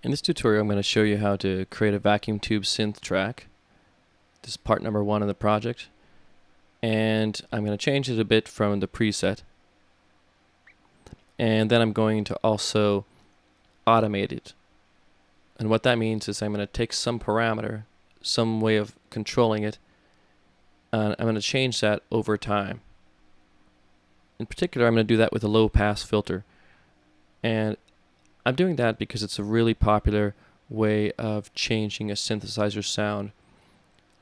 In this tutorial, I'm going to show you how to create a vacuum tube synth track. This is part number 1 of the project, and I'm going to change it a bit from the preset, and then I'm going to also automate it. And what that means is I'm going to take some parameter, some way of controlling it, and I'm going to change that over time. In particular, I'm going to do that with a low pass filter, and I'm doing that because it's a really popular way of changing a synthesizer sound.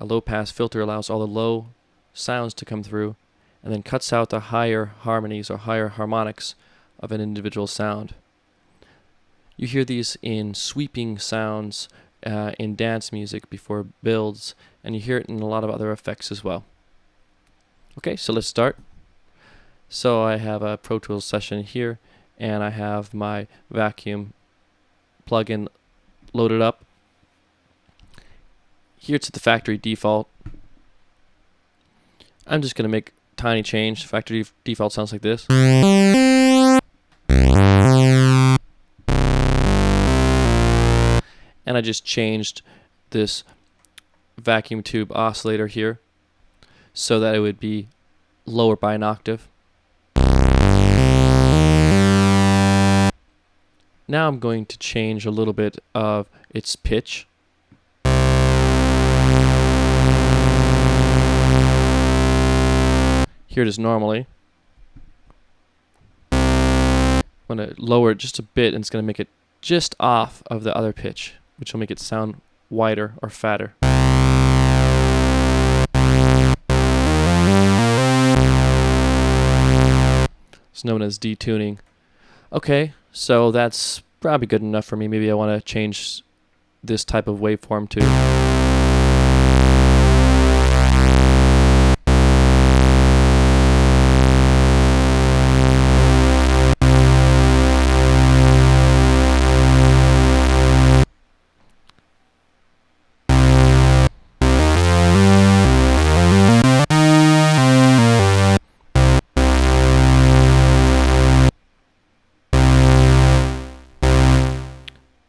A low pass filter allows all the low sounds to come through and then cuts out the higher harmonies or higher harmonics of an individual sound. You hear these in sweeping sounds in dance music before builds, and you hear it in a lot of other effects as well. Okay, so let's start. So I have a Pro Tools session here, and I have my vacuum plugin loaded up. Here it's at the factory default. I'm just going to make a tiny change. Factory default sounds like this. And I just changed this vacuum tube oscillator here so that it would be lower by an octave. Now I'm going to change a little bit of its pitch. Here it is normally. I'm going to lower it just a bit, and it's going to make it just off of the other pitch, which will make it sound wider or fatter. It's known as detuning. Okay, so that's probably good enough for me. Maybe I want to change this type of waveform too.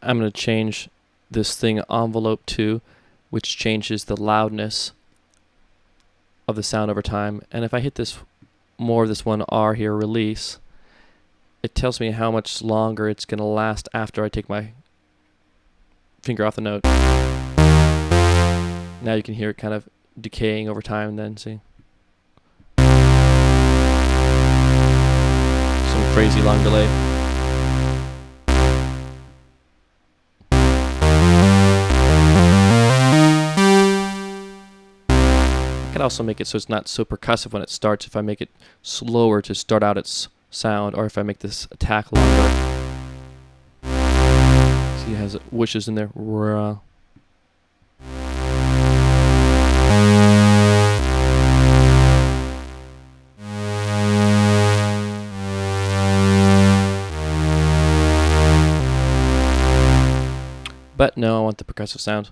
I'm going to change this thing envelope to, which changes the loudness of the sound over time. And if I hit this more of this one R here, release, it tells me how much longer it's going to last after I take my finger off the note. Now you can hear it kind of decaying over time then, see? Some crazy long delay. I could also make it so it's not so percussive when it starts if I make it slower to start out its sound, or if I make this attack longer. See, it has whooshes in there. But no, I want the percussive sound.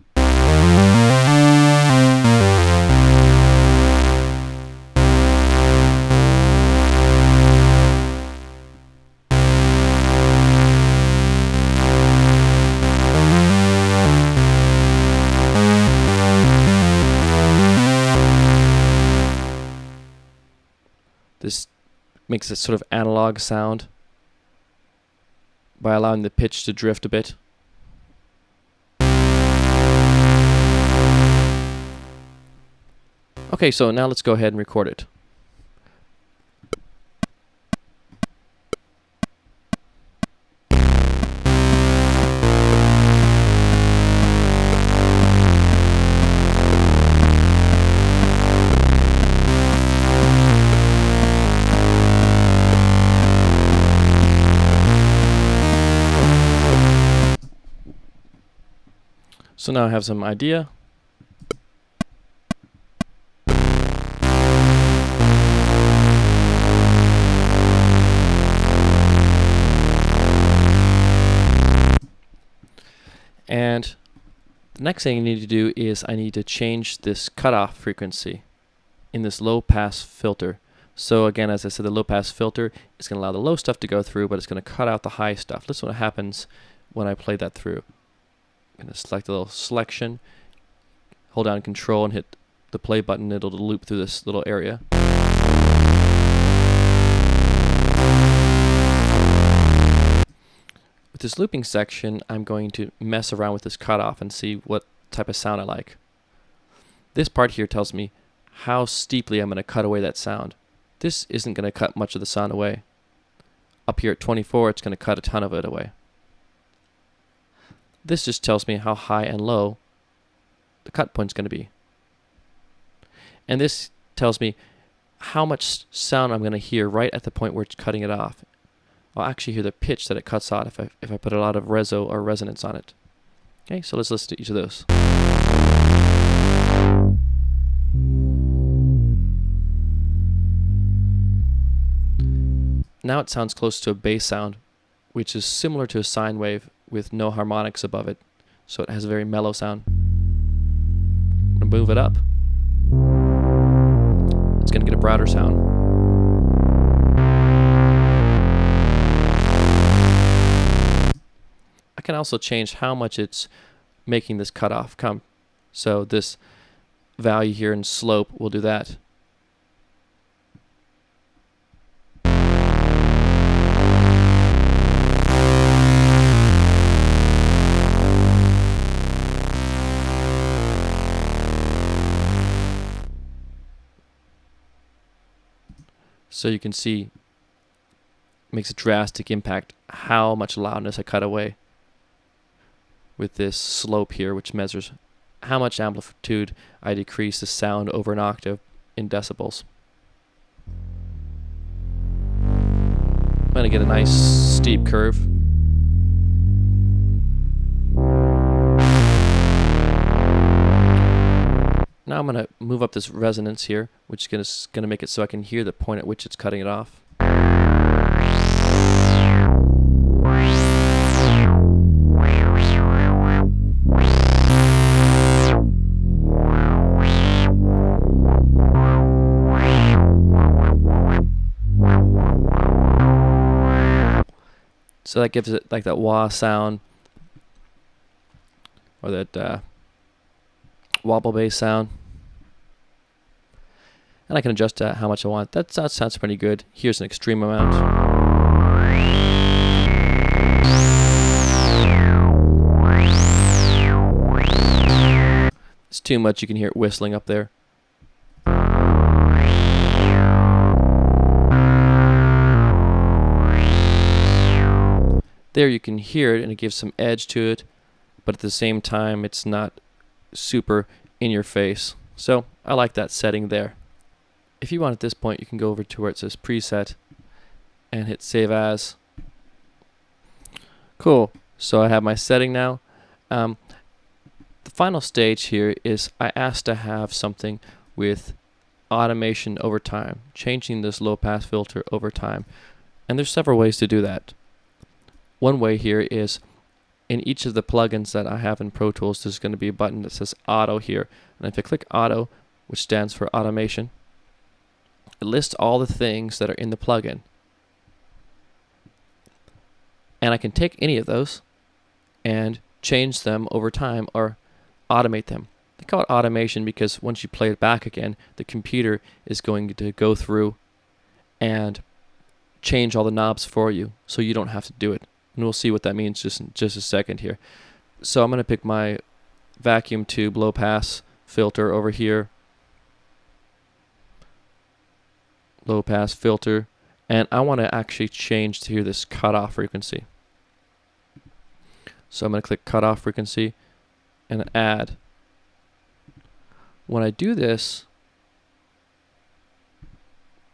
This makes a sort of analog sound by allowing the pitch to drift a bit. Okay, so now let's go ahead and record it. So now I have some idea. And the next thing I need to do is I need to change this cutoff frequency in this low pass filter. So again, as I said, the low pass filter is going to allow the low stuff to go through, but it's going to cut out the high stuff. Listen to what happens when I play that through. I'm going to select a little selection, hold down Control and hit the play button. It'll loop through this little area. With this looping section, I'm going to mess around with this cutoff and see what type of sound I like. This part here tells me how steeply I'm going to cut away that sound. This isn't going to cut much of the sound away. Up here at 24, it's going to cut a ton of it away. This just tells me how high and low the cut point's going to be. And this tells me how much sound I'm going to hear right at the point where it's cutting it off. I'll actually hear the pitch that it cuts out if I put a lot of reso or resonance on it. Okay, so let's listen to each of those. Now it sounds close to a bass sound, which is similar to a sine wave with no harmonics above it. So it has a very mellow sound. I'm going to move it up. It's going to get a broader sound. I can also change how much it's making this cutoff come. So this value here in slope will do that. So you can see it makes a drastic impact how much loudness I cut away with this slope here, which measures how much amplitude I decrease the sound over an octave in decibels. I'm going to get a nice steep curve. Now I'm going to move up this resonance here, which is going to make it so I can hear the point at which it's cutting it off. So that gives it like that wah sound, or that wobble bass sound. And I can adjust how much I want. That sounds pretty good. Here's an extreme amount. It's too much, you can hear it whistling up there. There you can hear it and it gives some edge to it, but at the same time it's not super in your face. So I like that setting there. If you want at this point, you can go over to where it says preset and hit save as. Cool. So I have my setting now. The final stage here is I asked to have something with automation over time, changing this low pass filter over time. And there's several ways to do that. One way here is in each of the plugins that I have in Pro Tools, there's going to be a button that says Auto here. And if I click Auto, which stands for automation, it lists all the things that are in the plugin. And I can take any of those and change them over time or automate them. They call it automation because once you play it back again, the computer is going to go through and change all the knobs for you so you don't have to do it. And we'll see what that means in just a second here. So I'm going to pick my vacuum tube low pass filter over here. Low pass filter. And I want to actually change to this cutoff frequency. So I'm going to click cutoff frequency and add. When I do this,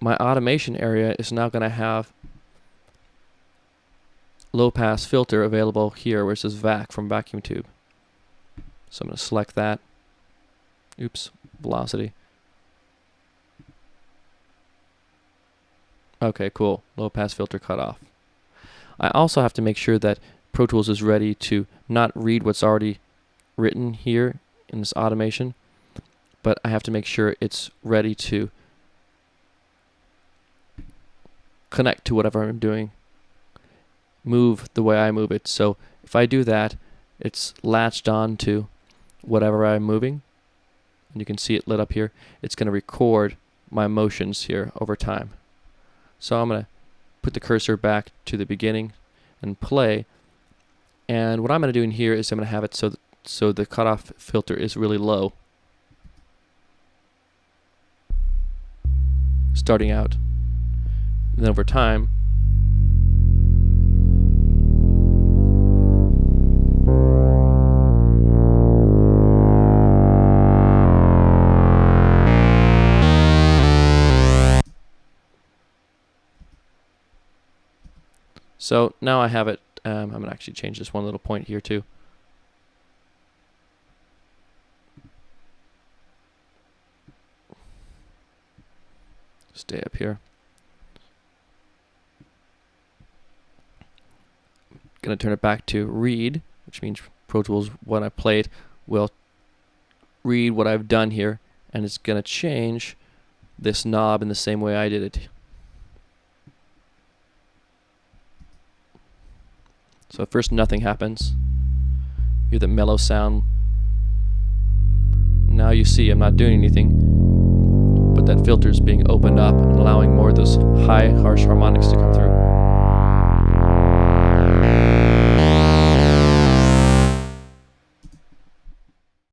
my automation area is now going to have low pass filter available here where it says VAC from vacuum tube. So I'm going to select that. Oops, velocity. Okay, cool. Low pass filter cut off. I also have to make sure that Pro Tools is ready to not read what's already written here in this automation, but I have to make sure it's ready to connect to whatever I'm doing, move the way I move it. So if I do that, it's latched on to whatever I'm moving. And you can see it lit up here. It's going to record my motions here over time. So I'm going to put the cursor back to the beginning and play. And what I'm going to do in here is I'm going to have it so the cutoff filter is really low, starting out. And then over time, so now I have it. I'm going to actually change this one little point here too. Stay up here. Going to turn it back to read, which means Pro Tools, when I play it, will read what I've done here, and it's going to change this knob in the same way I did it. So at first nothing happens. You hear the mellow sound. Now you see I'm not doing anything, but that filter is being opened up and allowing more of those high, harsh harmonics to come through.